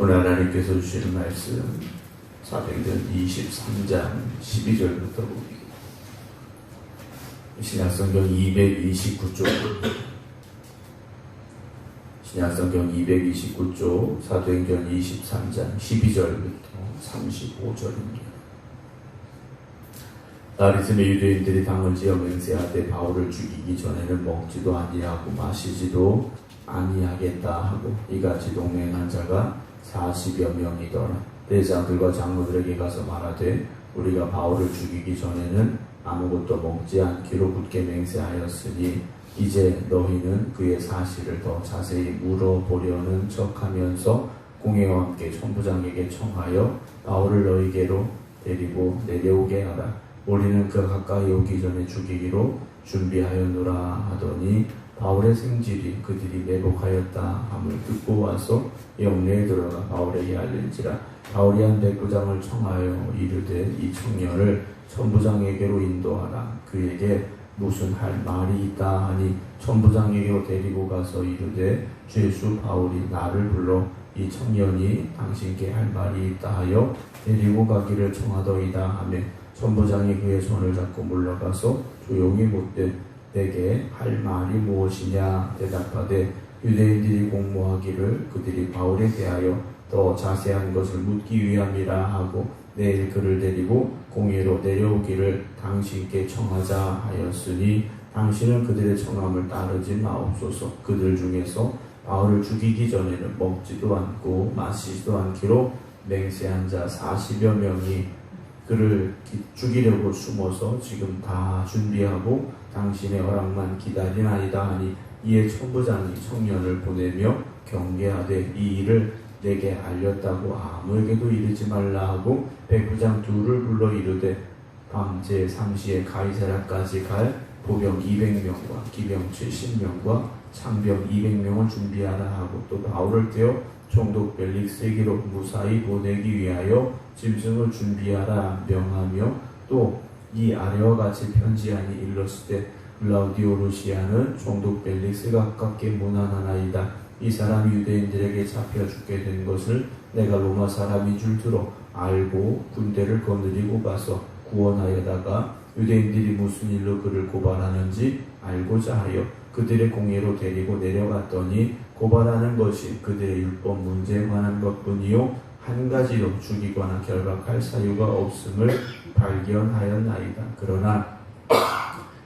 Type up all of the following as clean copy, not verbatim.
오늘 하나님께서 주시는 말씀 사도행전 23장 12절부터 봅니다. 신약성경 229쪽 신약성경 229쪽 사도행전 23장 12절부터 35절입니다. 나리즘의 유대인들이 당을 지어 맹세하되 바울을 죽이기 전에는 먹지도 아니하고 마시지도 아니하겠다 하고 이같이 동맹한 자가 40여 명이더라. 대장들과 장로들에게 가서 말하되 우리가 바울을 죽이기 전에는 아무것도 먹지 않기로 굳게 맹세하였으니 이제 너희는 그의 사실을 더 자세히 물어보려는 척하면서 공회와 함께 천부장에게 청하여 바울을 너희에게로 데리고 내려오게 하라. 우리는 그 가까이 오기 전에 죽이기로 준비하였노라 하더니 바울의 생질이 그들이 매복하였다 함을 듣고 와서 영내에 들어가 바울에게 알린지라. 바울이 한 백부장을 청하여 이르되 이 청년을 천부장에게로 인도하라. 그에게 무슨 할 말이 있다 하니 천부장에게로 데리고 가서 이르되 죄수 바울이 나를 불러 이 청년이 당신께 할 말이 있다 하여 데리고 가기를 청하더이다 하며 천부장이 그의 손을 잡고 물러가서 조용히 묻되 내게 할 말이 무엇이냐 대답하되 유대인들이 공모하기를 그들이 바울에 대하여 더 자세한 것을 묻기 위함이라 하고 내일 그를 데리고 공회로 내려오기를 당신께 청하자 하였으니 당신은 그들의 청함을 따르지 마옵소서. 그들 중에서 바울을 죽이기 전에는 먹지도 않고 마시지도 않기로 맹세한 자 40여 명이 그를 죽이려고 숨어서 지금 다 준비하고 당신의 허락만 기다리나이다 하니 이에 천부장이 청년을 보내며 경계하되 이 일을 내게 알렸다고 아무에게도 이르지 말라 하고 백부장 둘을 불러 이르되 밤 제3시에 가이사랴까지 갈 보병 200명과 기병 70명과 창병 200명을 준비하라 하고 또 바울을 떼어 총독 벨릭스에게로 무사히 보내기 위하여 짐승을 준비하라 명하며 또 이 아래와 같이 편지하니 일렀을 때 글라우디오 루시아는 총독 벨릭스가 가깝게 문안하나이다. 이 사람이 유대인들에게 잡혀 죽게 된 것을 내가 로마 사람인 줄 들어 알고 군대를 거느리고 가서 구원하여다가 유대인들이 무슨 일로 그를 고발하는지 알고자 하여 그들의 공회로 데리고 내려갔더니 고발하는 것이 그들의 율법 문제에 관한 것뿐이요 한 가지로 죽이거나 결박할 사유가 없음을 발견하였나이다. 그러나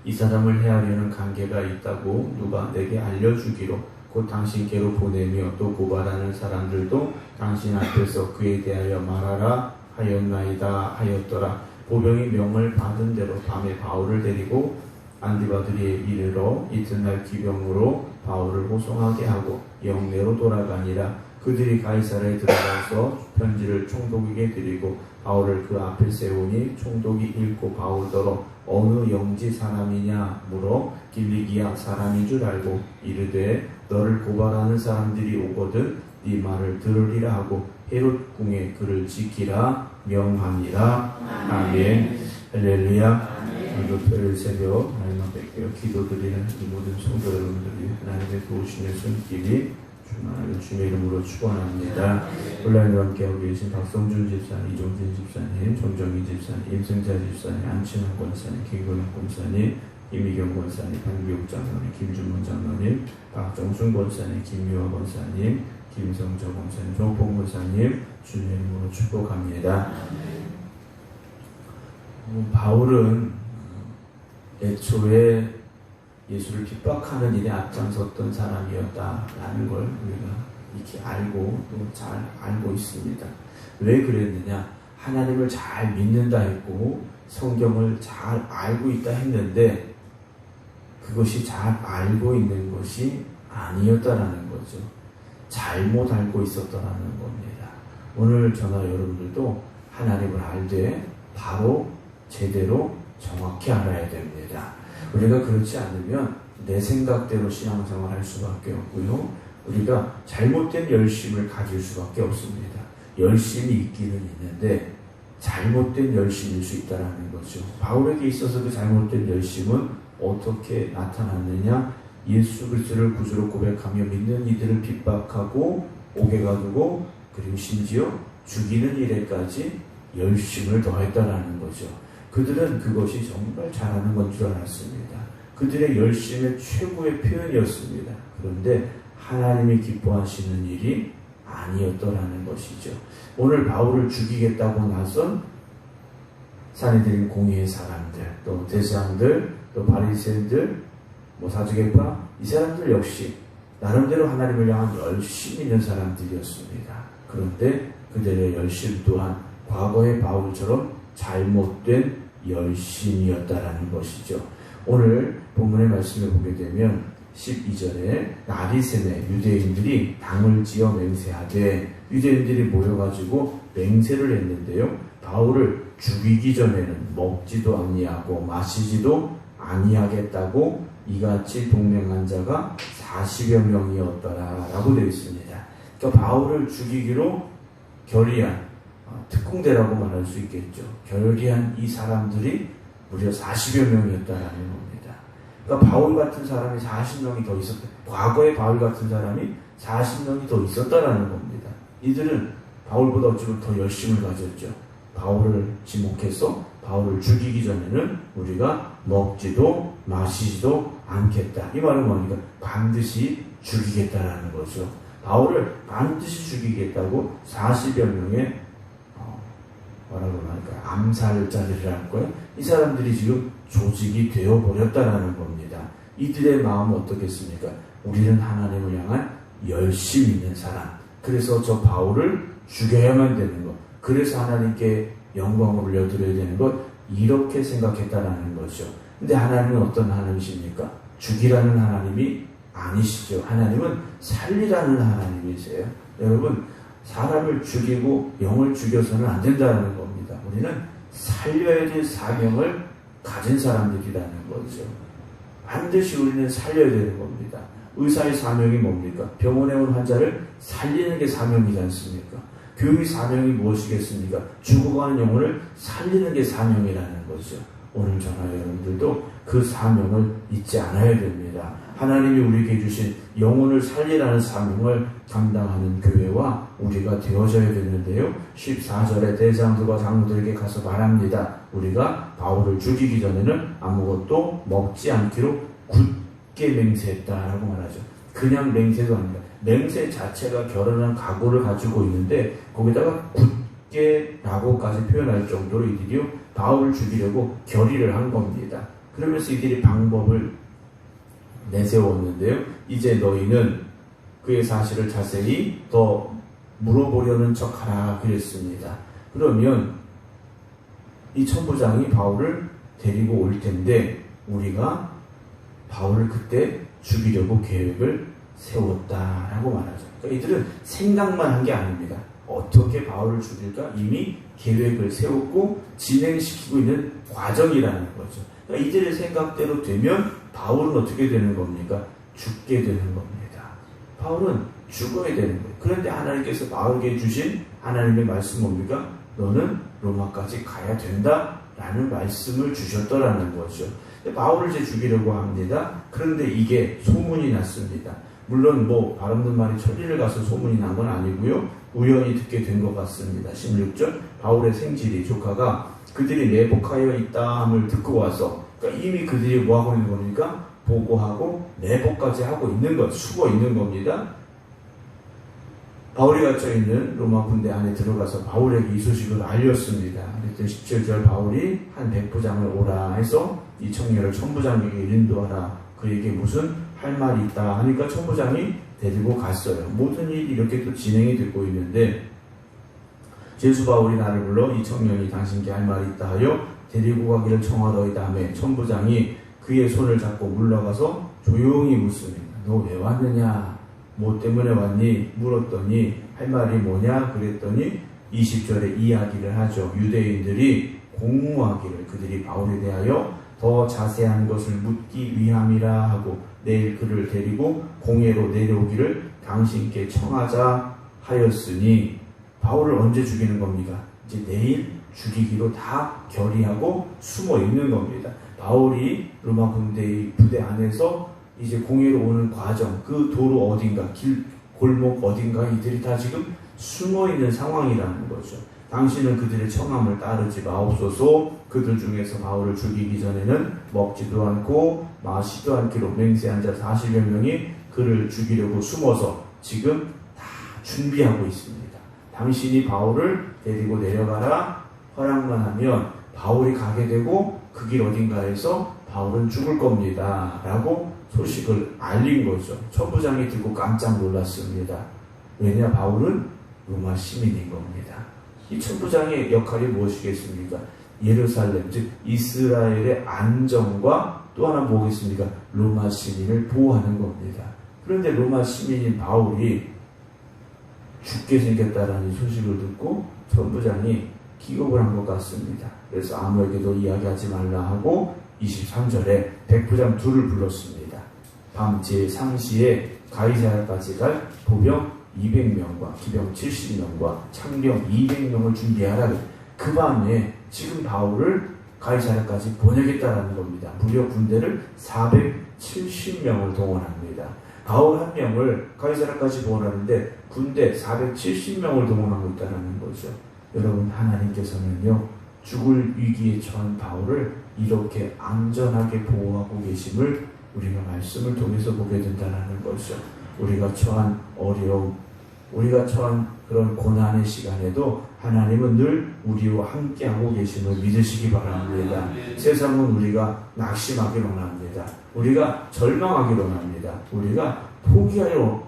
이 사람을 해하려는 관계가 있다고 누가 내게 알려주기로 곧 당신께로 보내며 또 고발하는 사람들도 당신 앞에서 그에 대하여 말하라 하였나이다 하였더라. 보병이 명을 받은 대로 밤에 바울을 데리고 안디바드리에 이르러 이튿날 기병으로 바울을 호송하게 하고 영내로 돌아가니라. 그들이 가이사랴에 들어가서 편지를 총독에게 드리고 바울을 그 앞에 세우니 총독이 읽고 바울더러 어느 영지 사람이냐 물어 길리기아 사람인 줄 알고 이르되 너를 고발하는 사람들이 오거든 네 말을 들으리라 하고 헤롯 궁에 그를 지키라 명하니라. 아멘. 할렐루야. 오늘도 토요일 새벽 하나님 앞에 기도드리는 이 모든 성도 여러분들이 하나님의 도우심의 손길이 충만하게 주의 이름으로 축원합니다. 온라인으로 함께하고 계신 박성준 집사님, 이종진 집사님, 정정희 집사님, 임승자 집사님, 안친환 권사님, 김건영 권사님, 이미경 권사님,潘기욱 장로님, 김준문 장로님, 박정순 권사님, 김유화 권사님, 김성저 권사님, 조봉 권사님 주의 이름으로 축복합니다. 바울은 애초에 예수를 핍박하는 일에 앞장섰던 사람이었다라는 걸 우리가 이렇게 알고 또 잘 알고 있습니다. 왜 그랬느냐? 하나님을 잘 믿는다 했고 성경을 잘 알고 있다 했는데 그것이 잘 알고 있는 것이 아니었다라는 거죠. 잘못 알고 있었다라는 겁니다. 오늘 저나 여러분들도 하나님을 알되 바로 제대로 정확히 알아야 됩니다. 우리가 그렇지 않으면 내 생각대로 신앙생활 할 수밖에 없고요. 우리가 잘못된 열심을 가질 수밖에 없습니다. 열심이 있기는 있는데 잘못된 열심일 수 있다는 거죠. 바울에게 있어서 그 잘못된 열심은 어떻게 나타났느냐? 예수 그리스도를 구주로 고백하며 믿는 이들을 핍박하고 옥에 가두고 그리고 심지어 죽이는 일에까지 열심을 더했다라는 거죠. 그들은 그것이 정말 잘하는 건 줄 알았습니다. 그들의 열심의 최고의 표현이었습니다. 그런데 하나님이 기뻐하시는 일이 아니었더라는 것이죠. 오늘 바울을 죽이겠다고 나선 사내들인 공의의 사람들, 또 대장들, 또 바리새인들, 사두개파, 이 사람들 역시 나름대로 하나님을 향한 열심히 있는 사람들이었습니다. 그런데 그들의 열심 또한 과거의 바울처럼 잘못된 열심이었다라는 것이죠. 오늘 본문의 말씀을 보게 되면 12절에 날이 새매 유대인들이 당을 지어 맹세하되, 유대인들이 모여가지고 맹세를 했는데요. 바울을 죽이기 전에는 먹지도 아니하고 마시지도 아니하겠다고 이같이 동맹한 자가 40여 명이었더라라고 되어 있습니다. 그러니까 바울을 죽이기로 결의한 특공대라고 말할 수 있겠죠. 결의한 이 사람들이 무려 40여 명이었다라는 겁니다. 그러니까 바울 같은 사람이 40명이 더 있었다. 과거에 바울 같은 사람이 40명이 더 있었다라는 겁니다. 이들은 바울보다 어쩌면 더 열심을 가졌죠. 바울을 지목해서 바울을 죽이기 전에는 우리가 먹지도 마시지도 않겠다. 이 말은 뭐니까 반드시 죽이겠다라는 거죠. 바울을 반드시 죽이겠다고 40여 명의 뭐라고 할까요? 암살자들이라는 거예요. 이 사람들이 지금 조직이 되어버렸다라는 겁니다. 이들의 마음은 어떻겠습니까? 우리는 하나님을 향한 열심 있는 사람. 그래서 저 바울을 죽여야만 되는 것. 그래서 하나님께 영광을 올려드려야 되는 것. 이렇게 생각했다라는 거죠. 근데 하나님은 어떤 하나님이십니까? 죽이라는 하나님이 아니시죠. 하나님은 살리라는 하나님이세요. 여러분, 사람을 죽이고 영을 죽여서는 안 된다는 겁니다. 우리는 살려야 될 사명을 가진 사람들이라는 거죠. 반드시 우리는 살려야 되는 겁니다. 의사의 사명이 뭡니까? 병원에 온 환자를 살리는 게 사명이지 않습니까? 교육의 사명이 무엇이겠습니까? 죽어가는 영혼을 살리는 게 사명이라는 거죠. 오늘 저나 여러분들도 그 사명을 잊지 않아야 됩니다. 하나님이 우리에게 주신 영혼을 살리라는 사명을 감당하는 교회와 우리가 되어져야 되는데요. 14절에 대장들과 장로들에게 가서 말합니다. 우리가 바울을 죽이기 전에는 아무것도 먹지 않기로 굳게 맹세했다라고 말하죠. 그냥 맹세도 아닙니다. 맹세 자체가 결혼한 각오를 가지고 있는데 거기다가 굳게라고까지 표현할 정도로 이들이 바울을 죽이려고 결의를 한 겁니다. 그러면서 이들이 방법을 내세웠는데요. 이제 너희는 그의 사실을 자세히 더 물어보려는 척하라 그랬습니다. 그러면 이 천부장이 바울을 데리고 올 텐데 우리가 바울을 그때 죽이려고 계획을 세웠다라고 말하죠. 그러니까 이들은 생각만 한 게 아닙니다. 어떻게 바울을 죽일까 이미 계획을 세웠고 진행시키고 있는 과정이라는 거죠. 그러니까 이들의 생각대로 되면 바울은 어떻게 되는 겁니까? 죽게 되는 겁니다. 바울은 죽어야 되는 거예요. 그런데 하나님께서 바울에게 주신 하나님의 말씀 뭡니까? 너는 로마까지 가야 된다라는 말씀을 주셨더라는 거죠. 바울을 이제 죽이려고 합니다. 그런데 이게 소문이 났습니다. 물론 발 없는 말이 천리를 가서 소문이 난 건 아니고요. 우연히 듣게 된 것 같습니다. 16절 바울의 생질이 조카가 그들이 내복하여 있다함을 듣고 와서 그러니까 이미 그들이 뭐하고 있는 겁니까? 보고하고 내복까지 하고 있는 것, 숨어 있는 겁니다. 바울이 갇혀있는 로마 군대 안에 들어가서 바울에게 이 소식을 알렸습니다. 그랬더니 17절 바울이 한 백부장을 오라 해서 이 청년을 천부장에게 인도하라. 그에게 무슨 할 말이 있다 하니까 천부장이 데리고 갔어요. 모든 일이 이렇게 또 진행이 되고 있는데 제수 바울이 나를 불러 이 청년이 당신께 할 말이 있다 하여 데리고 가기를 청하더이다 하며 천부장이 그의 손을 잡고 물러가서 조용히 묻습니다. 너 왜 왔느냐? 뭐 때문에 왔니? 물었더니 할 말이 뭐냐? 그랬더니 20절에 이야기를 하죠. 유대인들이 공무하기를 그들이 바울에 대하여 더 자세한 것을 묻기 위함이라 하고 내일 그를 데리고 공회로 내려오기를 당신께 청하자 하였으니 바울을 언제 죽이는 겁니까? 이제 내일 죽이기로 다 결의하고 숨어 있는 겁니다. 바울이 로마 군대의 부대 안에서 이제 공회로 오는 과정, 그 도로 어딘가, 길, 골목 어딘가 이들이 다 지금 숨어있는 상황이라는 거죠. 당신은 그들의 청함을 따르지 마옵소서. 그들 중에서 바울을 죽이기 전에는 먹지도 않고 마시지도 않기로 맹세한 자 40여 명이 그를 죽이려고 숨어서 지금 다 준비하고 있습니다. 당신이 바울을 데리고 내려가라 허락만 하면 바울이 가게 되고 그 길 어딘가에서 바울은 죽을 겁니다 라고 소식을 알린 거죠. 천부장이 듣고 깜짝 놀랐습니다. 왜냐, 바울은 로마 시민인 겁니다. 이 천부장의 역할이 무엇이겠습니까? 예루살렘, 즉 이스라엘의 안정과 또 하나 뭐겠습니까? 로마 시민을 보호하는 겁니다. 그런데 로마 시민인 바울이 죽게 생겼다라는 소식을 듣고 천부장이 기겁을 한 것 같습니다. 그래서 아무에게도 이야기하지 말라 하고 23절에 백부장 둘을 불렀습니다. 밤 제3시에 가이사랴까지 갈 보병 200명과 기병 70명과 창병 200명을 준비하라. 그 밤에 지금 바울을 가이사랴까지 보내겠다라는 겁니다. 무려 군대를 470명을 동원합니다. 바울 한 명을 가이사랴까지 보내는데 군대 470명을 동원하고 있다는 거죠. 여러분, 하나님께서는요, 죽을 위기에 처한 바울을 이렇게 안전하게 보호하고 계심을 우리가 말씀을 통해서 보게 된다는 거죠. 우리가 처한 어려움, 우리가 처한 그런 고난의 시간에도 하나님은 늘 우리와 함께하고 계심을 믿으시기 바랍니다. 세상은 우리가 낙심하기로 합니다. 우리가 절망하기로 합니다. 우리가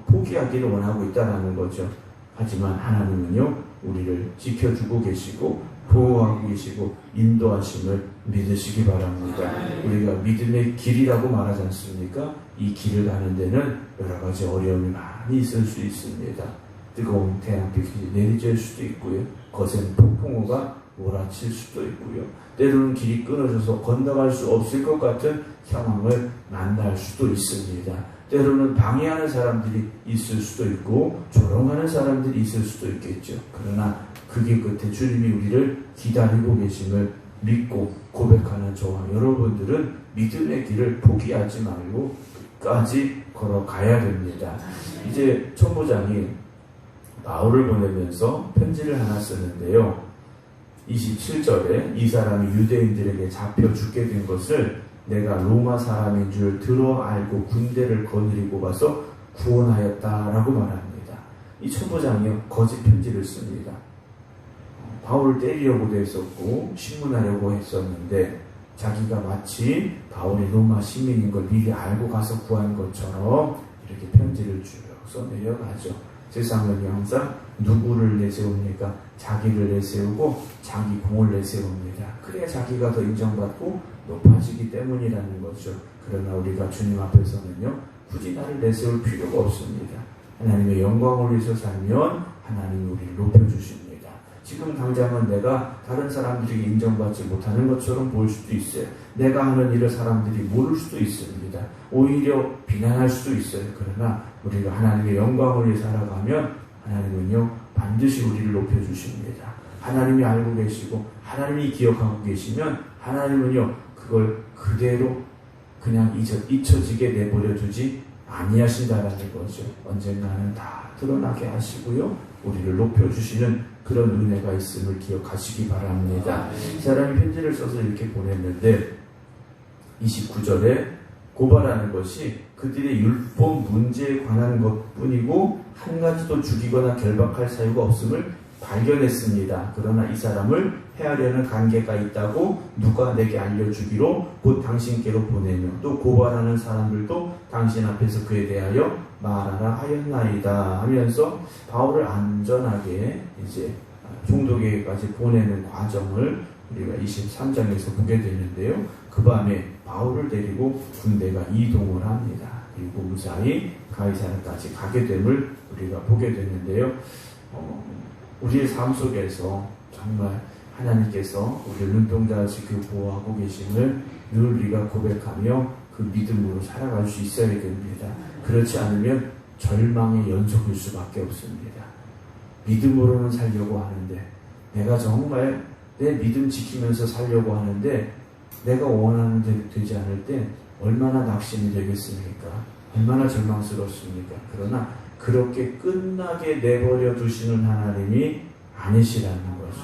포기하기를 원하고 있다는 거죠. 하지만 하나님은요, 우리를 지켜주고 계시고 보호하고 계시고 인도하심을 믿으시기 바랍니다. 우리가 믿음의 길이라고 말하지 않습니까? 이 길을 가는 데는 여러 가지 어려움이 많이 있을 수 있습니다. 뜨거운 태양빛이 내리쬐을 수도 있고요. 거센 폭풍우가 몰아칠 수도 있고요. 때로는 길이 끊어져서 건너갈 수 없을 것 같은 상황을 만날 수도 있습니다. 때로는 방해하는 사람들이 있을 수도 있고 조롱하는 사람들이 있을 수도 있겠죠. 그러나 그 길 끝에 주님이 우리를 기다리고 계심을 믿고 고백하는 저와 여러분들은 믿음의 길을 포기하지 말고 끝까지 걸어가야 됩니다. 이제 천부장이 바울을 보내면서 편지를 하나 쓰는데요. 27절에 이 사람이 유대인들에게 잡혀 죽게 된 것을 내가 로마 사람인 줄 들어 알고 군대를 거느리고 가서 구원하였다라고 말합니다. 이 천부장이요, 거짓 편지를 씁니다. 바울을 때리려고도 했었고 신문하려고 했었는데 자기가 마치 바울이 로마 시민인 걸 미리 알고 가서 구한 것처럼 이렇게 편지를 쭉 써내려가죠. 세상은 항상 누구를 내세웁니까? 자기를 내세우고 자기 공을 내세웁니다. 그래야 자기가 더 인정받고 높아지기 때문이라는 거죠. 그러나 우리가 주님 앞에서는요, 굳이 나를 내세울 필요가 없습니다. 하나님의 영광을 위해서 살면 하나님이 우리를 높여주십니다. 지금 당장은 내가 다른 사람들에게 인정받지 못하는 것처럼 보일 수도 있어요. 내가 하는 일을 사람들이 모를 수도 있습니다. 오히려 비난할 수도 있어요. 그러나 우리가 하나님의 영광을 위해 살아가면 하나님은요, 반드시 우리를 높여주십니다. 하나님이 알고 계시고 하나님이 기억하고 계시면 하나님은요, 그걸 그대로 그냥 잊혀지게 내버려 두지 아니하신다라는 거죠. 언젠가는 다 드러나게 하시고요, 우리를 높여주시는 그런 은혜가 있음을 기억하시기 바랍니다. 이 사람이 편지를 써서 이렇게 보냈는데 29절에 고발하는 것이 그들의 율법 문제에 관한 것뿐이고 한 가지도 죽이거나 결박할 사유가 없음을 발견했습니다. 그러나 이 사람을 해하려는 관계가 있다고 누가 내게 알려주기로 곧 당신께로 보내며 또 고발하는 사람들도 당신 앞에서 그에 대하여 말하라 하였나이다 하면서 바울을 안전하게 이제 종도에게까지 보내는 과정을 우리가 23장에서 보게 되는데요. 그 밤에 바울을 데리고 군대가 이동을 합니다. 그리고 무사히 가이사랴까지 가게 됨을 우리가 보게 되는데요. 우리의 삶 속에서 정말 하나님께서 우리를 눈동자같이 보호하고 계심을 늘 우리가 고백하며 그 믿음으로 살아갈 수 있어야 됩니다. 그렇지 않으면 절망의 연속일 수밖에 없습니다. 믿음으로는 살려고 하는데 내가 정말 내 믿음 지키면서 살려고 하는데 내가 원하는 대로 되지 않을 때 얼마나 낙심이 되겠습니까? 얼마나 절망스럽습니까? 그러나 그렇게 끝나게 내버려 두시는 하나님이 아니시라는 것을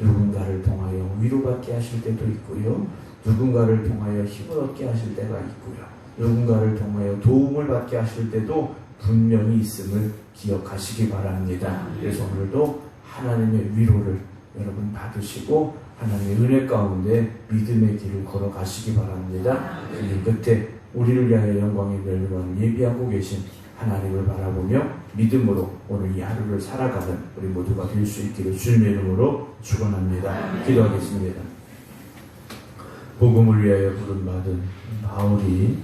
누군가를 통하여 위로받게 하실 때도 있고요. 누군가를 통하여 힘을 얻게 하실 때가 있고요. 누군가를 통하여 도움을 받게 하실 때도 분명히 있음을 기억하시기 바랍니다. 그래서 오늘도 하나님의 위로를 여러분 받으시고 하나님의 은혜 가운데 믿음의 길을 걸어가시기 바랍니다. 그 끝에 우리를 위하여 영광의 멸류관을 예비하고 계신 하나님을 바라보며 믿음으로 오늘 이 하루를 살아가는 우리 모두가 될 수 있기를 주님의 이름으로 축원합니다. 기도하겠습니다. 복음을 위하여 부름받은 바울이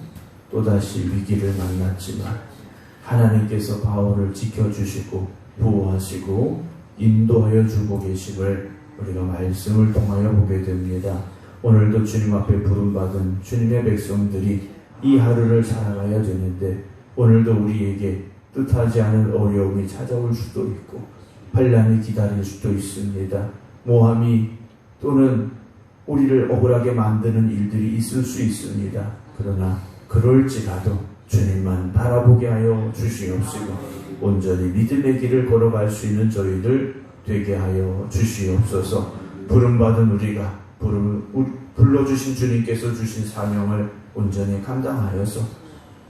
또다시 위기를 만났지만 하나님께서 바울을 지켜주시고 보호하시고 인도하여 주고 계심을 우리가 말씀을 통하여 보게 됩니다. 오늘도 주님 앞에 부름받은 주님의 백성들이 이 하루를 살아가야 되는데 오늘도 우리에게 뜻하지 않은 어려움이 찾아올 수도 있고 환난이 기다릴 수도 있습니다. 모함이 또는 우리를 억울하게 만드는 일들이 있을 수 있습니다. 그러나 그럴지라도 주님만 바라보게 하여 주시옵시고 온전히 믿음의 길을 걸어갈 수 있는 저희들 되게 하여 주시옵소서. 부름받은 우리가 불러주신 주님께서 주신 사명을 온전히 감당하여서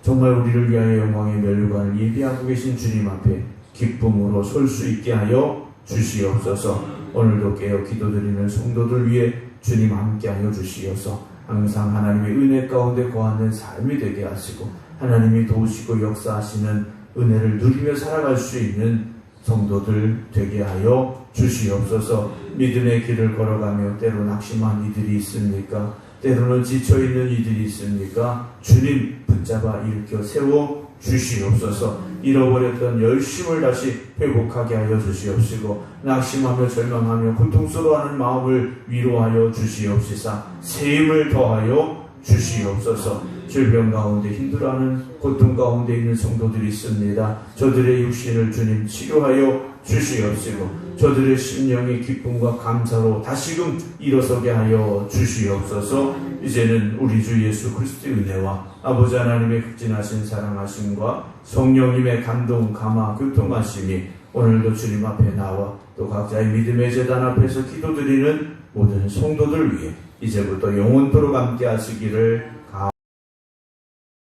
정말 우리를 위하여 영광의 멸류관을 예비하고 계신 주님 앞에 기쁨으로 설 수 있게 하여 주시옵소서. 오늘도 깨어 기도드리는 성도들 위해 주님 함께하여 주시어서 항상 하나님의 은혜 가운데 거하는 삶이 되게 하시고 하나님이 도우시고 역사하시는 은혜를 누리며 살아갈 수 있는 성도들 되게 하여 주시옵소서. 믿음의 길을 걸어가며 때로 낙심한 이들이 있습니까? 때로는 지쳐있는 이들이 있습니까? 주님 붙잡아 일으켜 세워 주시옵소서. 잃어버렸던 열심을 다시 회복하게 하여 주시옵시고 낙심하며 절망하며 고통스러워하는 마음을 위로하여 주시옵시사 새 힘을 더하여 주시옵소서. 질병 가운데 힘들어하는 고통 가운데 있는 성도들이 있습니다. 저들의 육신을 주님 치료하여 주시옵시고 저들의 심령의 기쁨과 감사로 다시금 일어서게 하여 주시옵소서. 이제는 우리 주 예수 그리스도의 은혜와 아버지 하나님의 극진하신 사랑하심과 성령님의 감동, 감화, 교통하심이 오늘도 주님 앞에 나와 또 각자의 믿음의 제단 앞에서 기도드리는 모든 성도들 위해 이제부터 영원토록 함께 하시기를